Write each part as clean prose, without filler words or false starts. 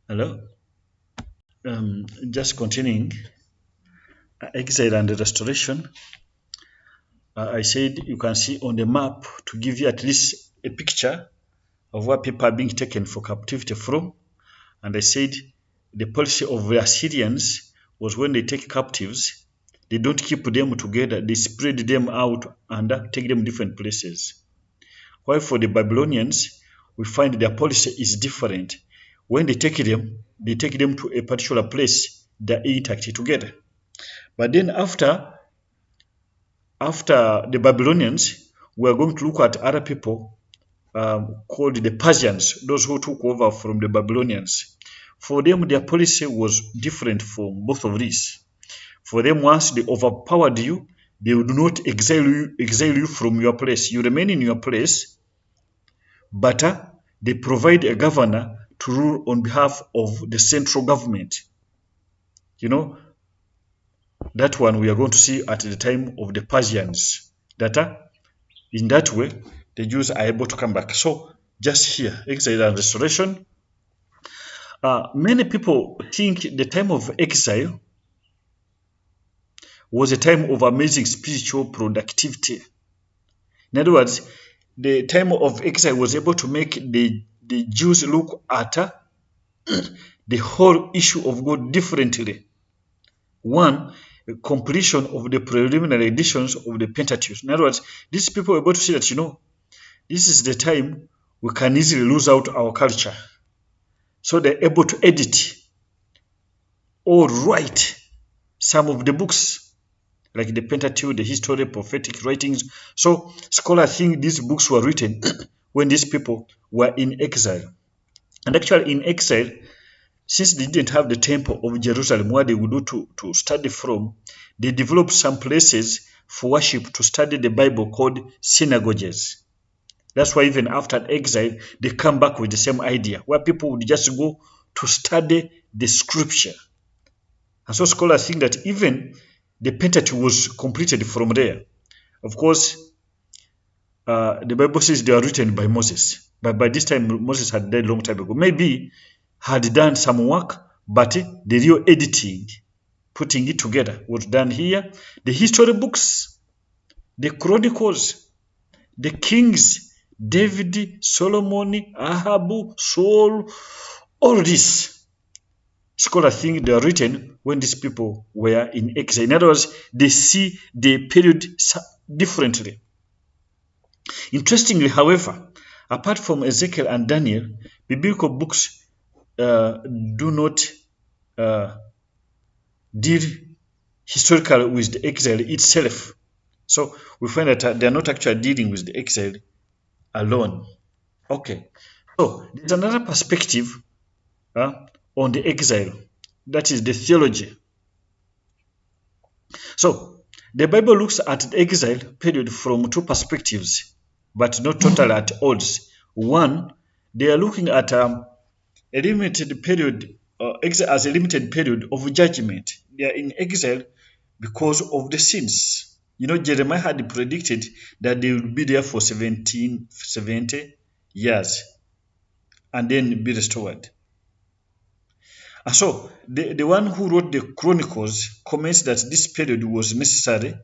Hello. Just continuing exile and restoration. I said you can see on the map to give you at least a picture of where people are being taken for captivity from. And I said the policy of the Assyrians was when they take captives, they don't keep them together, they spread them out and take them different places. While for the Babylonians, we find their policy is different. When they take them to a particular place, they're intact together. But then after the Babylonians, we are going to look at other people called the Persians, those who took over from the Babylonians. For them, their policy was different from both of these. For them, once they overpowered you, they would not exile you from your place. You remain in your place, but they provide a governor to rule on behalf of the central government. You know, that one we are going to see at the time of the Persians. That in that way, the Jews are able to come back. So just here, exile and restoration. Many people think the time of exile was a time of amazing spiritual productivity. In other words, the time of exile was able to make the Jews look at the whole issue of God differently. One, completion of the preliminary editions of the Pentateuch. In other words, these people were able to see that, this is the time we can easily lose out our culture. So they're able to edit or write some of the books, like the Pentateuch, the history, prophetic writings. So scholars think these books were written when these people were in exile. And actually in exile, since they didn't have the temple of Jerusalem where they would do to study from, they developed some places for worship to study the Bible called synagogues. That's why even after exile, they come back with the same idea, where people would just go to study the scripture. And so scholars think that even the Pentateuch was completed from there. Of course, the Bible says they are written by Moses. But by this time, Moses had died a long time ago. Maybe had done some work, but the real editing, putting it together, was done here. The history books, the chronicles, the kings, David, Solomon, Ahab, Saul, all this. Scholars think they are written when these people were in exile. In other words, they see the period differently. Interestingly, however, apart from Ezekiel and Daniel, biblical books do not deal historically with the exile itself. So we find that they are not actually dealing with the exile alone. Okay, so there's another perspective on the exile, that is the theology. So the Bible looks at the exile period from two perspectives, but not totally at odds. One, they are looking at a limited period, exile as a limited period of judgment. They are in exile because of the sins. Jeremiah had predicted that they would be there for 70 years and then be restored. And so the one who wrote the Chronicles comments that this period was necessary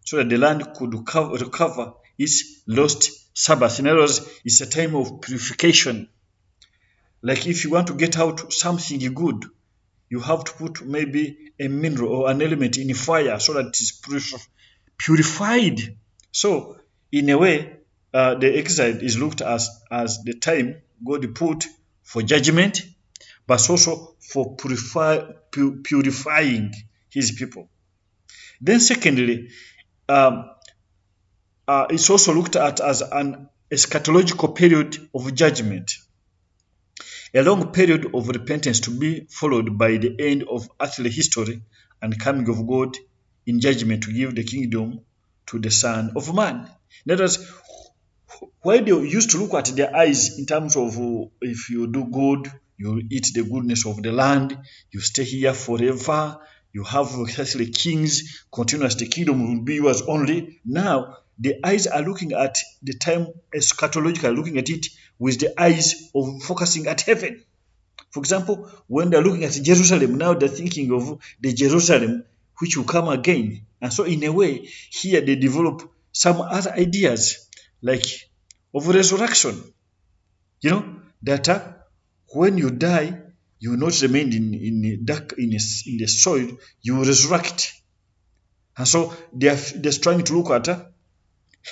so that the land could recover its lost Sabbath. In other words, it's a time of purification. Like if you want to get out something good, you have to put maybe a mineral or an element in fire so that it is purified. So in a way, the exile is looked as the time God put for judgment, but also for purifying his people. Then secondly, it's also looked at as an eschatological period of judgment, a long period of repentance to be followed by the end of earthly history and coming of God in judgment to give the kingdom to the Son of Man. In other words, why they used to look at their eyes in terms of if you do good, you eat the goodness of the land, you stay here forever, you have earthly kings, continuous, the kingdom will be yours only. Now, the eyes are looking at the time eschatologically, looking at it with the eyes of focusing at heaven. For example, when they're looking at Jerusalem, now they're thinking of the Jerusalem which will come again. And so in a way, here they develop some other ideas like of resurrection. That when you die, you will not remain in the soil, you will resurrect. And so they're trying to look at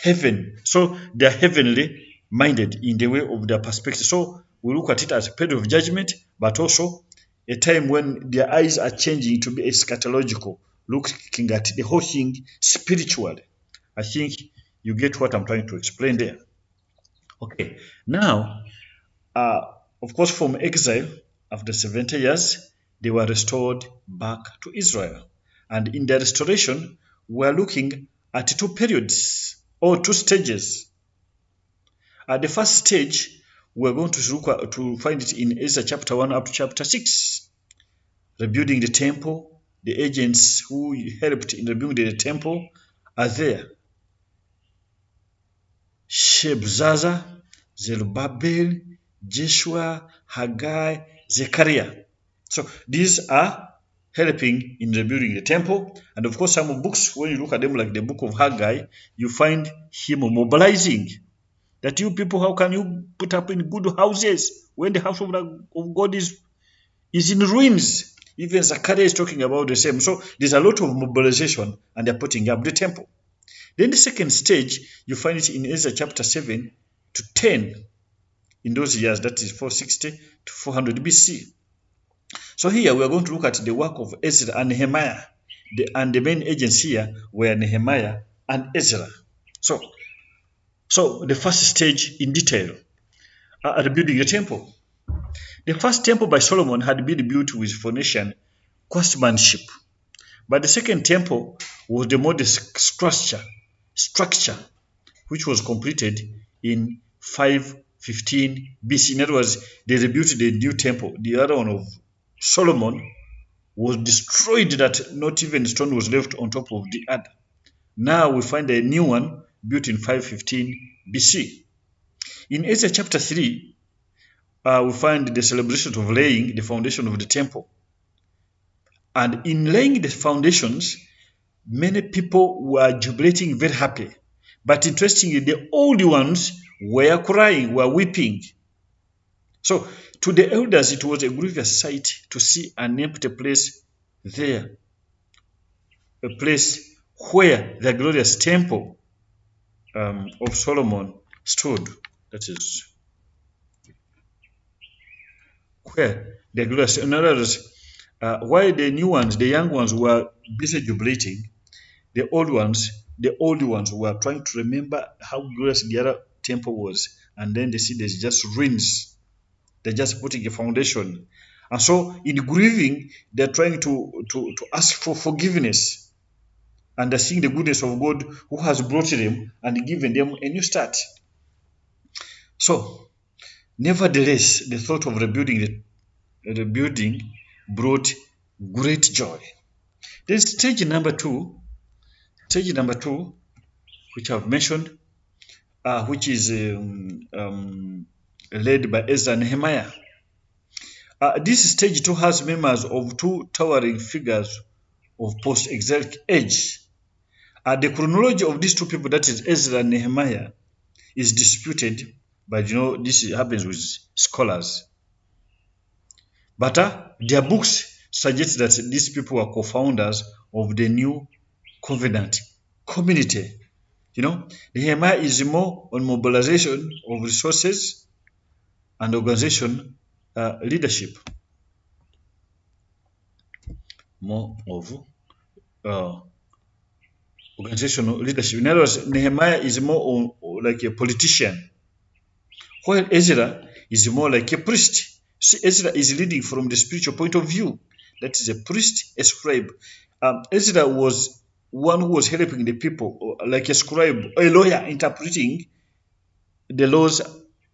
heaven. So they're heavenly minded in the way of their perspective. So we look at it as a period of judgment, but also a time when their eyes are changing to be eschatological, looking at the whole thing spiritually. I think you get what I'm trying to explain there. Okay, now, of course, from exile after 70 years, they were restored back to Israel. And in their restoration, we're looking at two periods or two stages. At the first stage, we're going to look to find it in Ezra chapter 1 up to chapter 6. Rebuilding the temple, the agents who helped in rebuilding the temple are there. Shebzaza, Zerubbabel, Joshua, Haggai, Zechariah. So these are helping in rebuilding the temple. And of course, some books, when you look at them like the book of Haggai, you find him mobilizing that you people, how can you put up in good houses when the house of God is in ruins? Even Zechariah is talking about the same. So there's a lot of mobilization and they're putting up the temple. Then the second stage, you find it in Ezra chapter 7 to 10 in those years, that is 460 to 400 BC. So here we are going to look at the work of Ezra and Nehemiah. And the main agents here were Nehemiah and Ezra. So the first stage in detail, rebuilding the temple. The first temple by Solomon had been built with Phoenician craftsmanship. But the second temple was the modest structure, which was completed in 515 BC. In other words, they rebuilt the new temple. The other one of Solomon was destroyed, that not even stone was left on top of the other. Now we find a new one built in 515 BC. In Ezra chapter 3, we find the celebration of laying the foundation of the temple. And in laying the foundations, many people were jubilating, very happy. But interestingly, the old ones were crying, were weeping. So to the elders, it was a grievous sight to see an empty place there, a place where the glorious temple of Solomon stood. That is where the glorious. In other words, while the new ones, the young ones, were busy jubilating, the old ones were trying to remember how glorious the other temple was, and then they see there's just ruins. They're just putting a foundation, and so in grieving, they're trying to ask for forgiveness, and they're seeing the goodness of God who has brought them and given them a new start. So, nevertheless, the thought of rebuilding brought great joy. Then stage number two, which I've mentioned, which is led by Ezra and Nehemiah. This stage 2 has members of two towering figures of post-exilic age. The chronology of these two people, that is Ezra and Nehemiah, is disputed, but this happens with scholars. But their books suggest that these people were co-founders of the new covenant community. Nehemiah is more on mobilization of resources and organization leadership. More of organizational leadership. In other words, Nehemiah is more like a politician, while Ezra is more like a priest. See, Ezra is leading from the spiritual point of view. That is a priest, a scribe. Ezra was one who was helping the people, like a scribe, a lawyer, interpreting the laws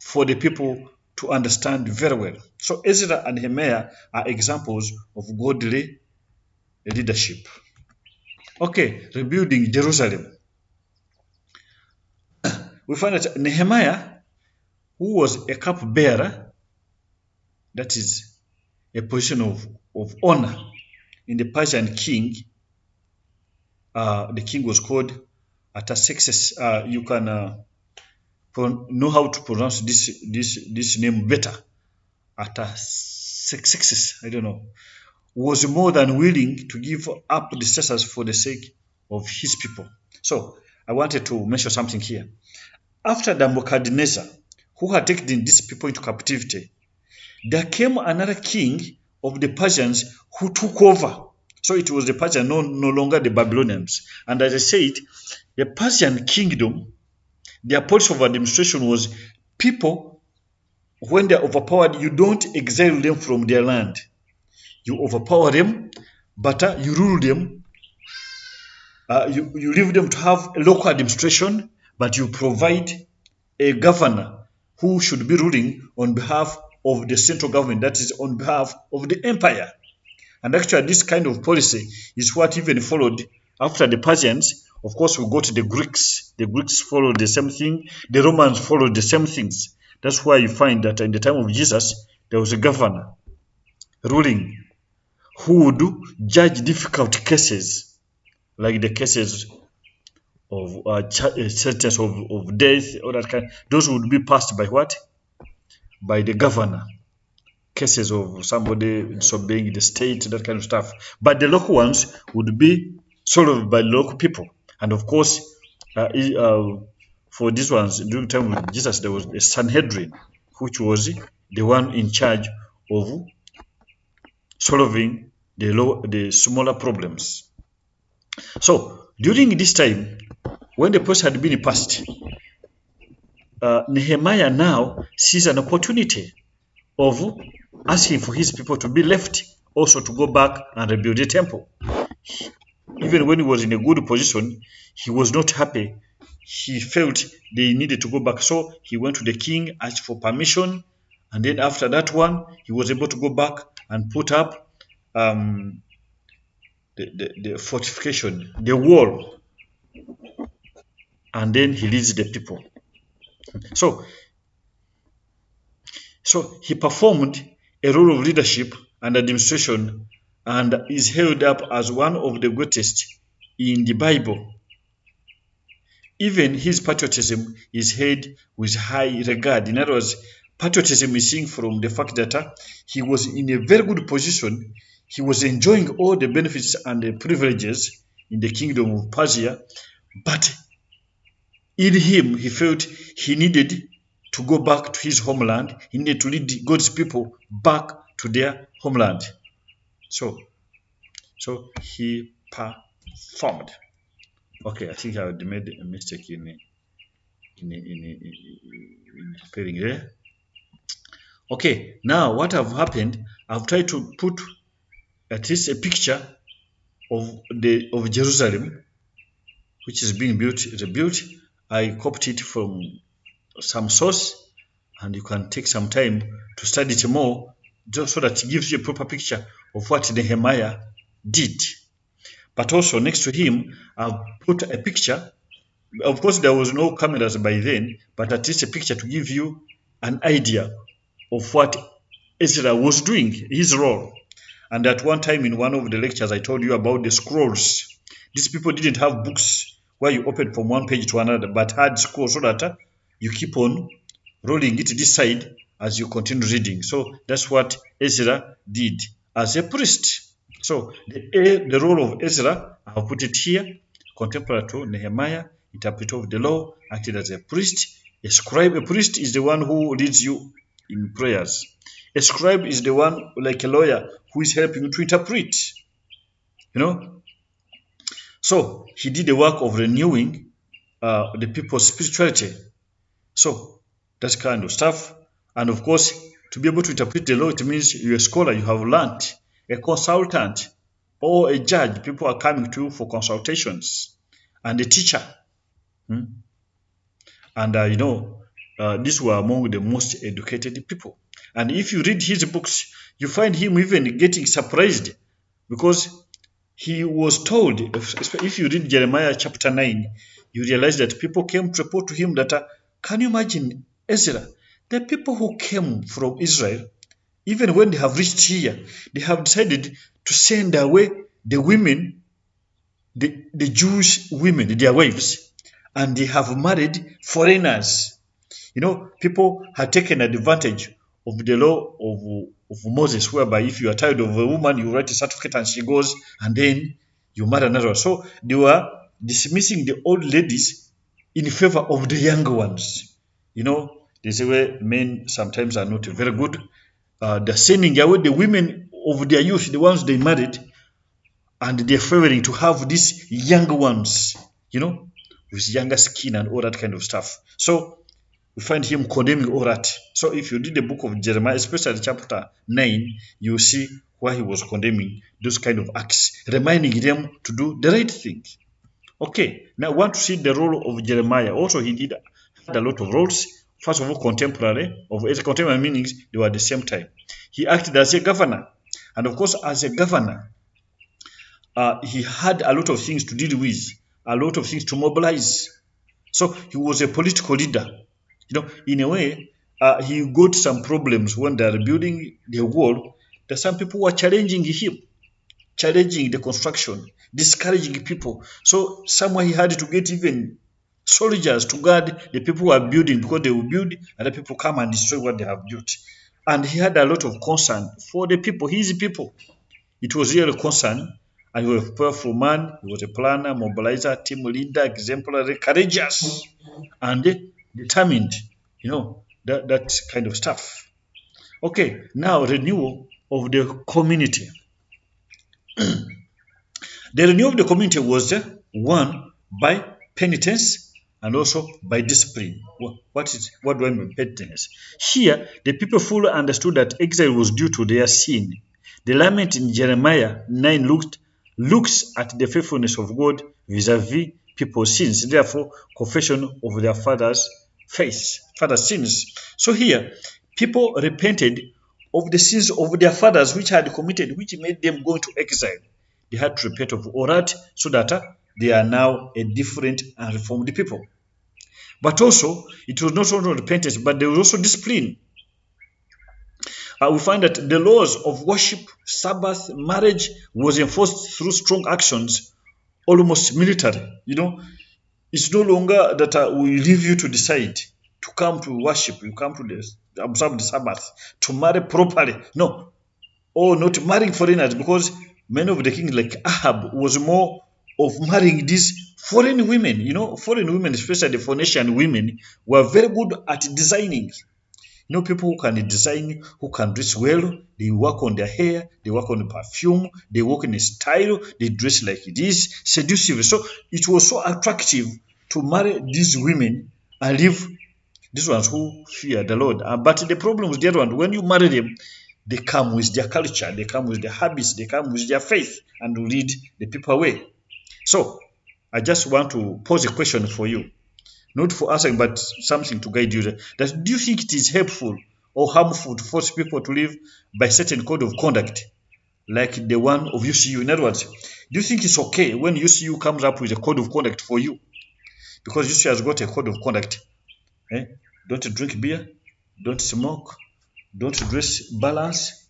for the people to understand very well. So Ezra and Nehemiah are examples of godly leadership. Okay, rebuilding Jerusalem. We find that Nehemiah, who was a cupbearer, that is a position of honor in the Persian king. The king was called Artaxerxes. You can know how to pronounce this name better. Artaxerxes, I don't know, was more than willing to give up the status for the sake of his people. So I wanted to mention something here. After Nebuchadnezzar, who had taken these people into captivity, there came another king of the Persians who took over. So it was the Persians, no longer the Babylonians. And as I said, the Persian kingdom, their policy of administration was people, when they're overpowered, you don't exile them from their land. You overpower them, but you rule them. You leave them to have a local administration, but you provide a governor who should be ruling on behalf of the central government, that is on behalf of the empire. And actually this kind of policy is what even followed after the Persians. Of course, we go to the Greeks. The Greeks followed the same thing. The Romans followed the same things. That's why you find that in the time of Jesus, there was a governor ruling who would judge difficult cases, like the cases of sentence of death or that kind. Those would be passed by what? By the governor. Cases of somebody disobeying the state, that kind of stuff. But the local ones would be solved by local people. And of course, for these ones, during the time of Jesus, there was a Sanhedrin, which was the one in charge of solving the smaller problems. So during this time, when the post had been passed, Nehemiah now sees an opportunity of asking for his people to be left, also to go back and rebuild the temple. Even when he was in a good position, he was not happy. He felt they needed to go back. So he went to the king, asked for permission, and then after that one, he was able to go back and put up the fortification, the wall, and then he leads the people. So he performed a role of leadership and administration and is held up as one of the greatest in the Bible. Even his patriotism is held with high regard. In other words, patriotism is seen from the fact that he was in a very good position. He was enjoying all the benefits and the privileges in the kingdom of Persia, but in him, he felt he needed to go back to his homeland. He needed to lead God's people back to their homeland. So he performed. Okay, I think I made a mistake in spelling there. Okay, now what have happened? I've tried to put at least a picture of Jerusalem, which is being rebuilt. I copied it from some source, and you can take some time to study it more, just so that it gives you a proper picture of what Nehemiah did. But also next to him, I've put a picture. Of course, there was no cameras by then, but at least a picture to give you an idea of what Ezra was doing, his role. And at one time in one of the lectures, I told you about the scrolls. These people didn't have books where you open from one page to another, but had scrolls so that you keep on rolling it this side as you continue reading. So that's what Ezra did as a priest. So the role of Ezra, I have put it here, contemporary to Nehemiah, interpreter of the law, acted as a priest. A scribe, a priest is the one who leads you in prayers. A scribe is the one, like a lawyer, who is helping you to interpret. So he did the work of renewing the people's spirituality. So that kind of stuff. And of course, to be able to interpret the law, it means you're a scholar, you have learned. A consultant or a judge, people are coming to you for consultations. And a teacher. And these were among the most educated people. And if you read his books, you find him even getting surprised, because he was told, if you read Jeremiah chapter 9, you realize that people came to report to him that, can you imagine Ezra? The people who came from Israel, even when they have reached here, they have decided to send away the women, the Jewish women, their wives, and they have married foreigners. People had taken advantage of the law of Moses, whereby if you are tired of a woman, you write a certificate and she goes, and then you marry another one. So they were dismissing the old ladies in favor of the younger ones. They say where men sometimes are not very good. They're sending away the women of their youth, the ones they married, and they're favoring to have these younger ones, with younger skin and all that kind of stuff. So we find him condemning all that. So if you read the book of Jeremiah, especially chapter 9, you see why he was condemning those kind of acts, reminding them to do the right thing. Okay, now I want to see the role of Jeremiah. Also, he had a lot of roles. First of all, contemporary. Of its contemporary meanings, they were at the same time. He acted as a governor. And of course, as a governor, he had a lot of things to deal with, a lot of things to mobilize. So he was a political leader. In a way, he got some problems when they are building the wall. That some people were challenging him, challenging the construction, discouraging people. So somewhere he had to get even soldiers to guard the people who are building, because they will build, other people come and destroy what they have built. And he had a lot of concern for the people, his people. It was really a concern. And he was a powerful man. He was a planner, mobilizer, team leader, exemplary, courageous, and determined. That kind of stuff. Okay, now renewal of the community. The renewal of the community was one by penitence and also by discipline. What do I mean by penitence? Here, the people fully understood that exile was due to their sin. The lament in Jeremiah 9 looks at the faithfulness of God vis-a-vis people's sins, therefore confession of their father's sins. So here, people repented of the sins of their fathers which had committed, which made them go into exile. They had to repent of all that, so that they are now a different and reformed people. But also, it was not only repentance, but there was also discipline. We find that the laws of worship, Sabbath, marriage was enforced through strong actions, almost military. It's no longer that we leave you to decide to come to worship, you come to observe the Sabbath, to marry properly. No, or not marrying foreigners, because many of the kings like Ahab was more of marrying these foreign women. Foreign women, especially the Phoenician women, were very good at designing. People who can design, who can dress well, they work on their hair, they work on the perfume, they work in a style, they dress like this, seductive. So it was so attractive to marry these women and leave these ones who fear the Lord. But the problem with the other one, when you marry them, they come with their culture, they come with their habits, they come with their faith, and will lead the people away. So I just want to pose a question for you. Not for asking, but something to guide you. Do you think it is helpful or harmful to force people to live by certain code of conduct, like the one of UCU? In other words, do you think it's okay when UCU comes up with a code of conduct for you? Because UCU has got a code of conduct. Don't drink beer, don't smoke, don't dress balance,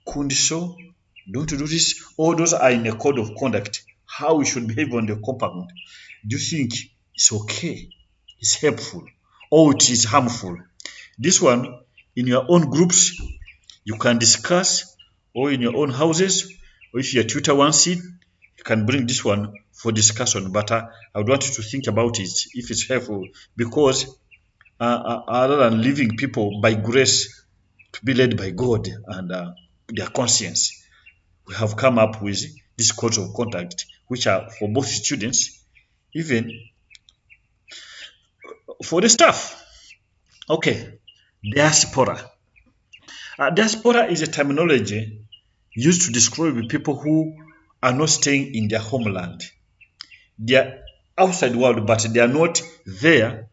kundiso, don't do this. All those are in a code of conduct, how we should behave on the compound. Do you think it's okay? Is helpful, or it is harmful? This one, in your own groups, you can discuss, or in your own houses, or if your tutor wants it, you can bring this one for discussion. But I would want you to think about it, if it's helpful, because other than leaving people by grace to be led by God and their conscience, we have come up with these codes of conduct, which are for both students, even for the staff. Okay, diaspora. Diaspora is a terminology used to describe people who are not staying in their homeland. They are outside the world, but they are not there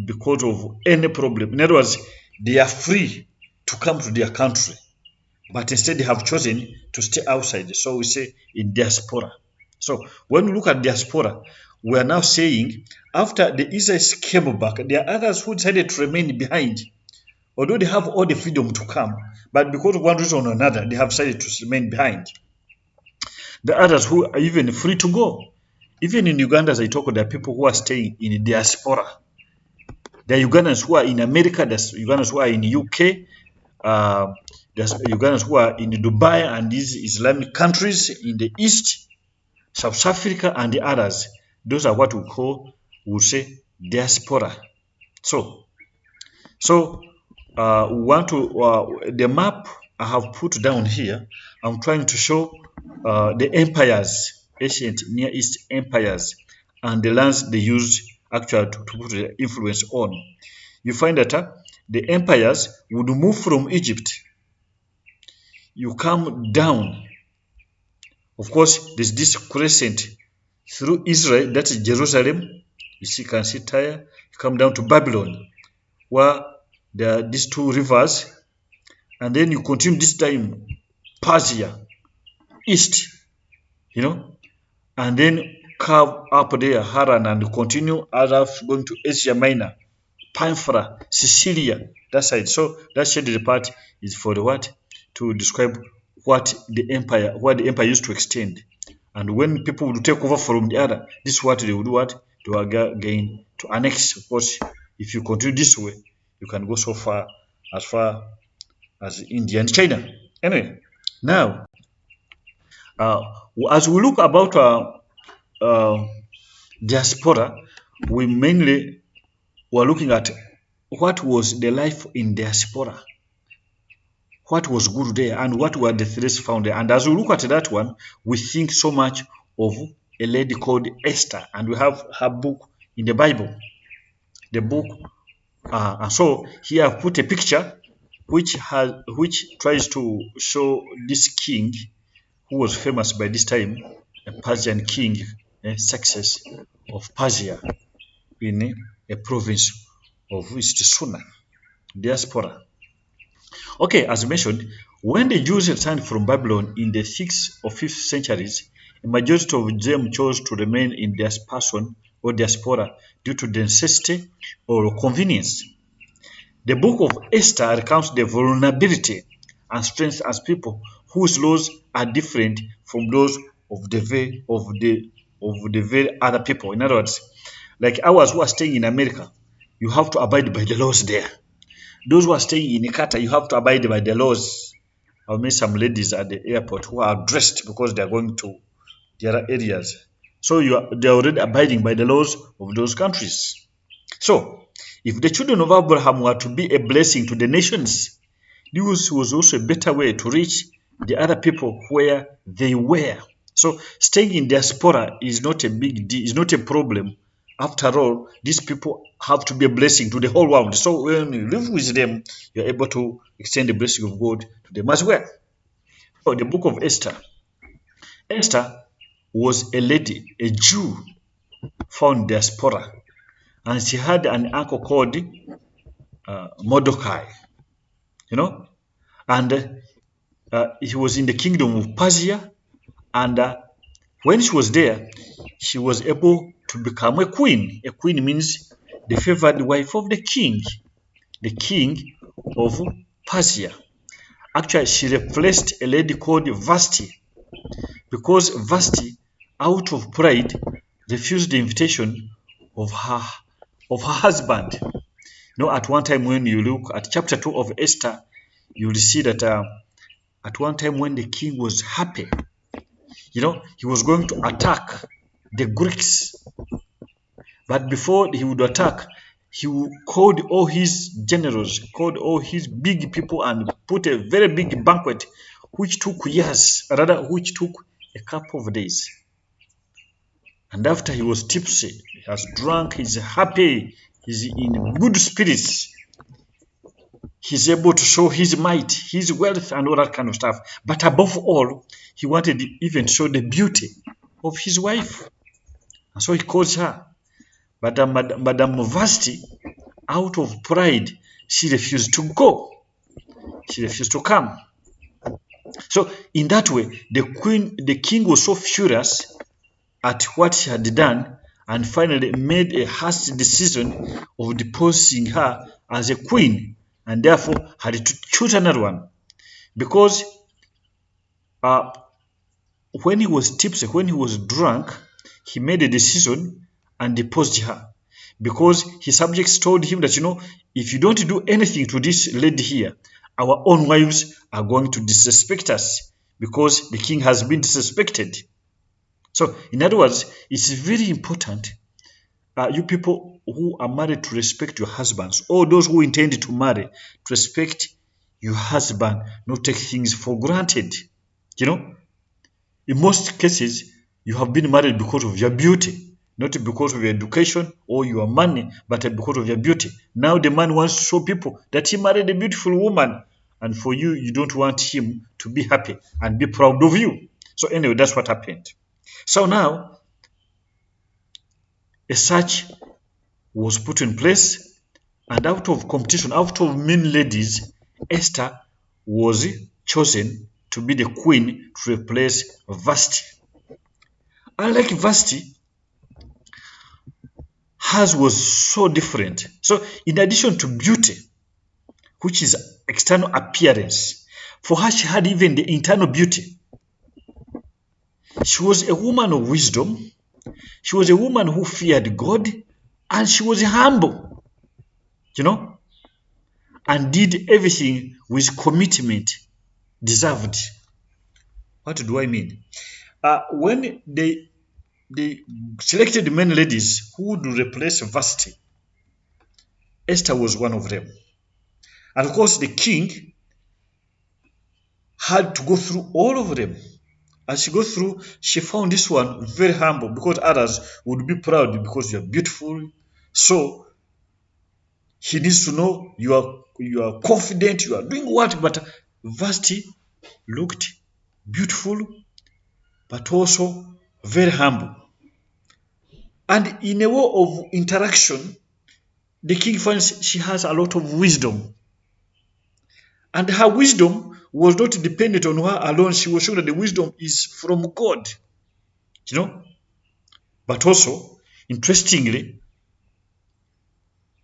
because of any problem. In other words, they are free to come to their country, but instead they have chosen to stay outside. So we say in diaspora. So when we look at diaspora, we are now saying after the Israelites came back, there are others who decided to remain behind, Although they have all the freedom to come, but because of one reason or another, they have decided to remain behind. The others who are even free to go. Even in Uganda, as I talk, there are people who are staying in the diaspora. There are Ugandans who are in America, there's Ugandans who are in UK, there's Ugandans who are in Dubai and these Islamic countries in the East, South Africa and the others. Those are what we say diaspora. So we want to, the map I have put down here, I'm trying to show the empires, ancient Near East empires, and the lands they used actually to put the influence on. You find that the empires would move from Egypt. You come down. Of course, there's this crescent through Israel, that is Jerusalem. You can see Tyre. You come down to Babylon, where there are these two rivers, and then you continue this time Persia, east, and then curve up there, Haran, and continue others going to Asia Minor, Pamphylia, Sicilia, that side. So that shaded part is for the what? To describe what the empire used to extend. And when people would take over from the other, this is what they would do, what? To again to annex. Of course, if you continue this way, you can go so far as India and China. Anyway, now as we look about diaspora, we mainly were looking at what was the life in diaspora, what was good there, and what were the threats found there. And as we look at that one, we think so much of a lady called Esther, and we have her book in the Bible. The book, and so here I've put a picture which tries to show this king who was famous by this time, a Persian king, success of Persia in a province of East Sudan, diaspora. Okay, as mentioned, when the Jews returned from Babylon in the 6th or 5th centuries, a majority of them chose to remain in dispersion or diaspora due to necessity or convenience. The book of Esther recounts the vulnerability and strength as people whose laws are different from those of the very other people. In other words, like ours who are staying in America, you have to abide by the laws there. Those who are staying in Qatar, you have to abide by the laws. I've met some ladies at the airport who are dressed because they are going to their areas. So they are already abiding by the laws of those countries. So, if the children of Abraham were to be a blessing to the nations, this was also a better way to reach the other people where they were. So, staying in diaspora is not a big deal, is not a problem. After all, these people have to be a blessing to the whole world. So, when you live with them, you're able to extend the blessing of God to them as well. So, the book of Esther. Esther was a lady, a Jew, found in diaspora. And she had an uncle called Mordecai, and he was in the kingdom of Persia. And when she was there, she was able to become a queen. A queen means the favored wife of the king of Persia. Actually, she replaced a lady called Vashti, because Vashti, out of pride, refused the invitation of her husband. At one time when you look at chapter 2 of Esther, you will see that at one time when the king was happy, he was going to attack the Greeks. But before he would attack, he called all his generals, called all his big people, and put a very big banquet, which took years, rather which took a couple of days. And after he was tipsy, he has drunk, he's happy, he's in good spirits, he's able to show his might, his wealth, and all that kind of stuff. But above all, he wanted to even show the beauty of his wife. And so he calls her. But Madame Vashti, out of pride, she refused to go. She refused to come. So in that way, the king was so furious at what she had done, and finally made a hasty decision of deposing her as a queen and therefore had to choose another one. Because when he was tipsy, when he was drunk, he made a decision and deposed her. Because his subjects told him that, if you don't do anything to this lady here, our own wives are going to disrespect us because the king has been disrespected. So, in other words, it's very important, you people who are married, to respect your husbands, or those who intend to marry, to respect your husband, not take things for granted. In most cases, you have been married because of your beauty, not because of your education or your money, but because of your beauty. Now the man wants to show people that he married a beautiful woman, and for you, you don't want him to be happy and be proud of you. So anyway, that's what happened. So now, a search was put in place, and out of competition, out of many ladies, Esther was chosen to be the queen to replace Vashti. Unlike Vashti, hers was so different. So in addition to beauty, which is external appearance, for her she had even the internal beauty. She was a woman of wisdom. She was a woman who feared God, and she was humble, and did everything with commitment deserved. What do I mean? When they selected many ladies who would replace Vashti, Esther was one of them. And of course, the king had to go through all of them. As she goes through, she found this one very humble, because others would be proud because you are beautiful. So he needs to know you are confident, you are doing what? But Vashti looked beautiful, but also very humble. And in a way of interaction, the king finds she has a lot of wisdom. And her wisdom was not dependent on her alone. She was sure that the wisdom is from God. But also, interestingly,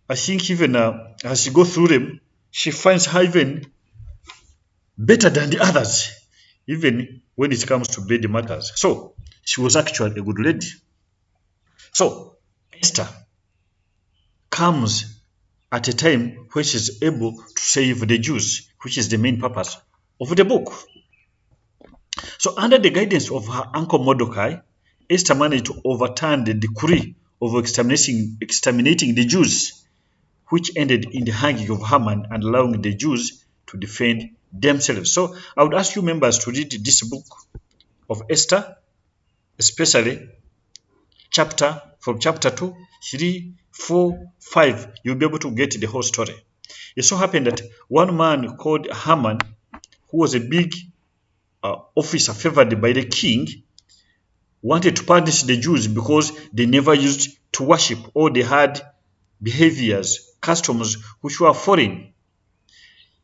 I think even as she goes through them, she finds her even better than the others, even when it comes to bed matters. So, she was actually a good lady. So, Esther comes at a time when she's able to save the Jews, which is the main purpose of the book. So under the guidance of her uncle Mordecai, Esther managed to overturn the decree of exterminating the Jews, which ended in the hanging of Haman and allowing the Jews to defend themselves. So I would ask you members to read this book of Esther, especially from chapter 2, 3, 4, 5. You'll be able to get the whole story. It so happened that one man called Haman, who was a big officer favored by the king, wanted to punish the Jews because they never used to worship, or they had behaviors, customs which were foreign.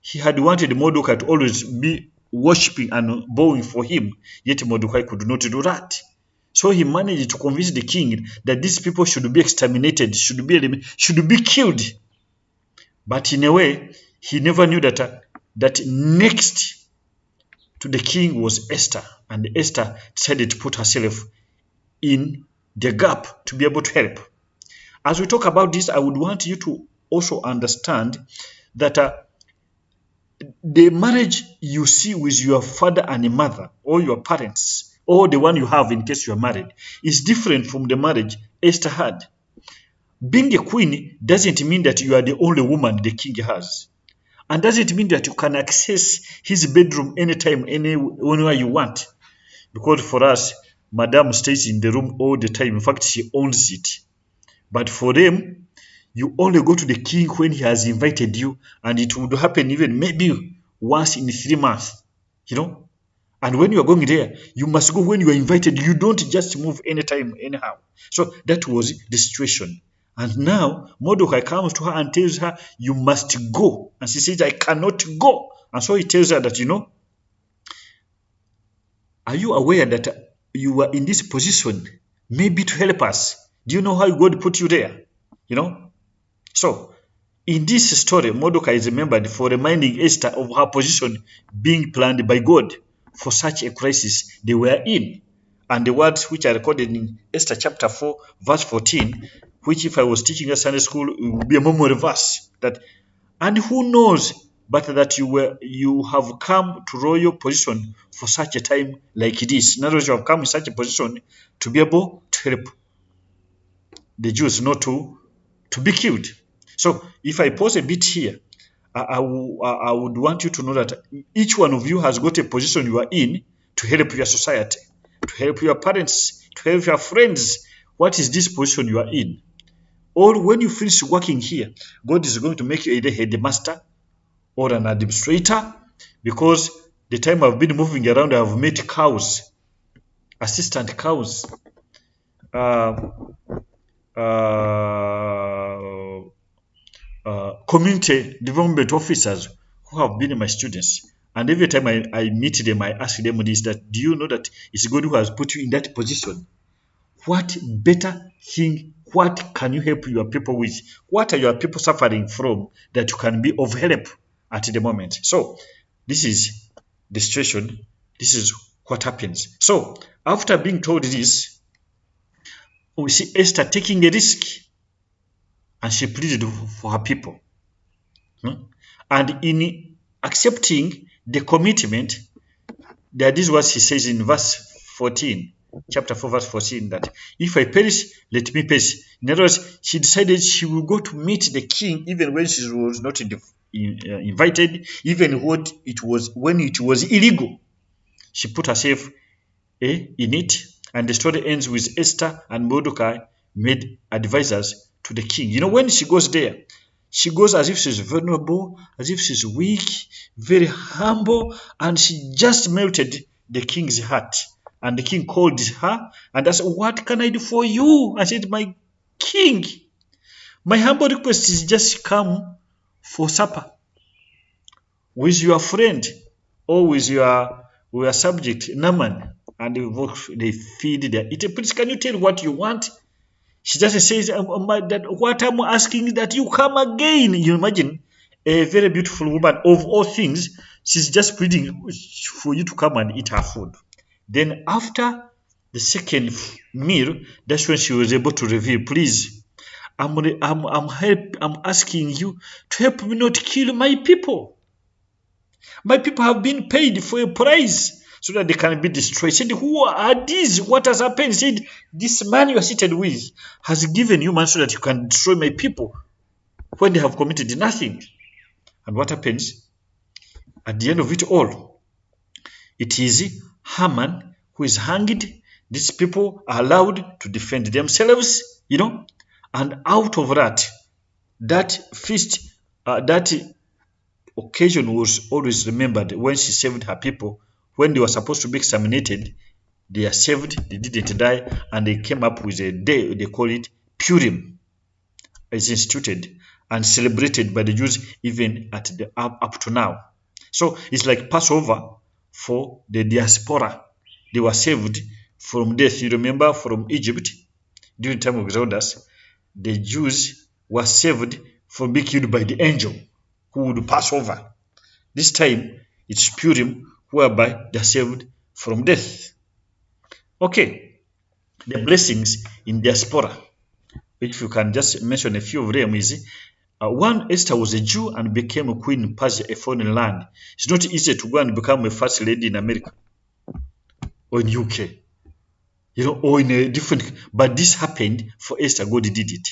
He had wanted Mordecai to always be worshipping and bowing for him, yet Mordecai could not do that. So he managed to convince the king that these people should be exterminated, should be killed. But in a way, he never knew that next to the king was Esther, and Esther decided to put herself in the gap to be able to help. As we talk about this, I would want you to also understand that the marriage you see with your father and mother, or your parents, or the one you have in case you are married, is different from the marriage Esther had. Being a queen doesn't mean that you are the only woman the king has, and doesn't mean that you can access his bedroom anytime, anywhere you want. Because for us, Madame stays in the room all the time. In fact, she owns it. But for them, you only go to the king when he has invited you, and it would happen even maybe once in 3 months, And when you are going there, you must go when you are invited. You don't just move anytime, anyhow. So that was the situation. And now Mordecai comes to her and tells her, you must go. And she says, I cannot go. And so he tells her that, are you aware that you are in this position maybe to help us? Do you know how God put you there? So In this story, Mordecai is remembered for reminding Esther of her position being planned by God for such a crisis they were in. And the words which are recorded in Esther chapter 4, verse 14, which if I was teaching at Sunday school, it would be a memory verse. That, and who knows but that you have come to royal position for such a time like this. In other words, you have come in such a position to be able to help the Jews not to be killed. So if I pause a bit here, I would want you to know that each one of you has got a position you are in to help your society, to help your parents, to help your friends. What is this position you are in? Or when you finish working here, God is going to make you either a headmaster or an administrator, because the time I've been moving around, I've met cows, assistant cows, community development officers who have been my students. And every time I meet them, I ask them this, that do you know that it's God who has put you in that position? What better thing, what can you help your people with? What are your people suffering from that you can be of help at the moment? So this is the situation. This is what happens. So after being told this, we see Esther taking a risk, and she pleaded for her people. And in accepting the commitment, that is what she says in verse 14, chapter 4, verse 14, that if I perish, let me perish. In other words, she decided she will go to meet the king even when she was not invited, even when it was illegal. She put herself in it, and the story ends with Esther and Mordecai made advisors to the king. You know, when she goes there, she goes as if she's vulnerable, as if she's weak, very humble, and she just melted the king's heart. And the king called her and asked, what can I do for you? I said, my king, my humble request is just come for supper with your friend or with your subject, Naaman. And they feed their eating. Please, can you tell what you want? She just says, that what I'm asking is that you come again. You imagine a very beautiful woman, of all things, she's just pleading for you to come and eat her food. Then after the second meal, that's when she was able to reveal, please, I'm asking you to help me not kill my people. My people have been paid for a price so that they can be destroyed. He said, who are these? What has happened? He said, this man you are seated with has given you man so that you can destroy my people when they have committed nothing. And what happens? At the end of it all, it is Haman who is hanged. These people are allowed to defend themselves, and out of that feast, that occasion was always remembered when she saved her people. When they were supposed to be exterminated, they are saved, they didn't die, and they came up with a day, they call it Purim. It's instituted and celebrated by the Jews even up to now. So it's like Passover for the diaspora. They were saved from death. You remember from Egypt, during the time of Exodus, the Jews were saved from being killed by the angel who would pass over. This time, it's Purim, whereby they're saved from death. Okay, the blessings in diaspora, if you can just mention a few of them, is one, Esther was a Jew and became a queen in Persia, a foreign land. It's not easy to go and become a first lady in America or in UK, or in a different, but this happened for Esther. God did it.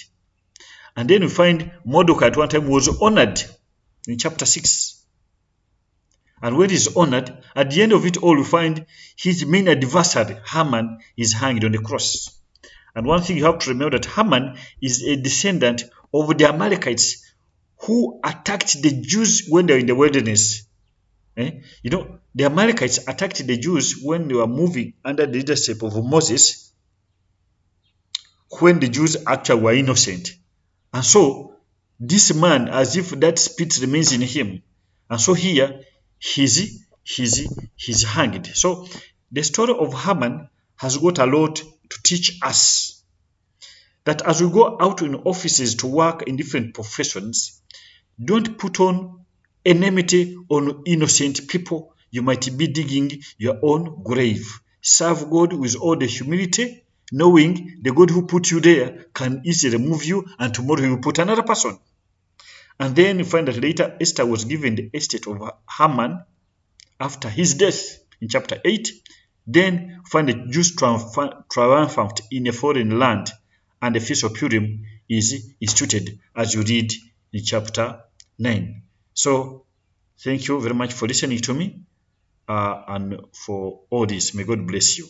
And then we find Mordecai at one time was honored in chapter 6. And when he's honored, at the end of it all, we find his main adversary, Haman, is hanged on the cross. And one thing you have to remember, that Haman is a descendant of the Amalekites who attacked the Jews when they were in the wilderness. The Amalekites attacked the Jews when they were moving under the leadership of Moses, when the Jews actually were innocent. And so, this man, as if that spirit remains in him. And so here, he's hanged. So the story of Haman has got a lot to teach us. That as we go out in offices to work in different professions, Don't put on enmity on innocent people. You might be digging your own grave. Serve God with all the humility, knowing the God who put you there can easily remove you, and tomorrow he will put another person. And then you find that later Esther was given the estate of Haman after his death in chapter 8. Then find the Jews triumphant in a foreign land, and the Feast of Purim is instituted as you read in chapter 9. So thank you very much for listening to me and for all this. May God bless you.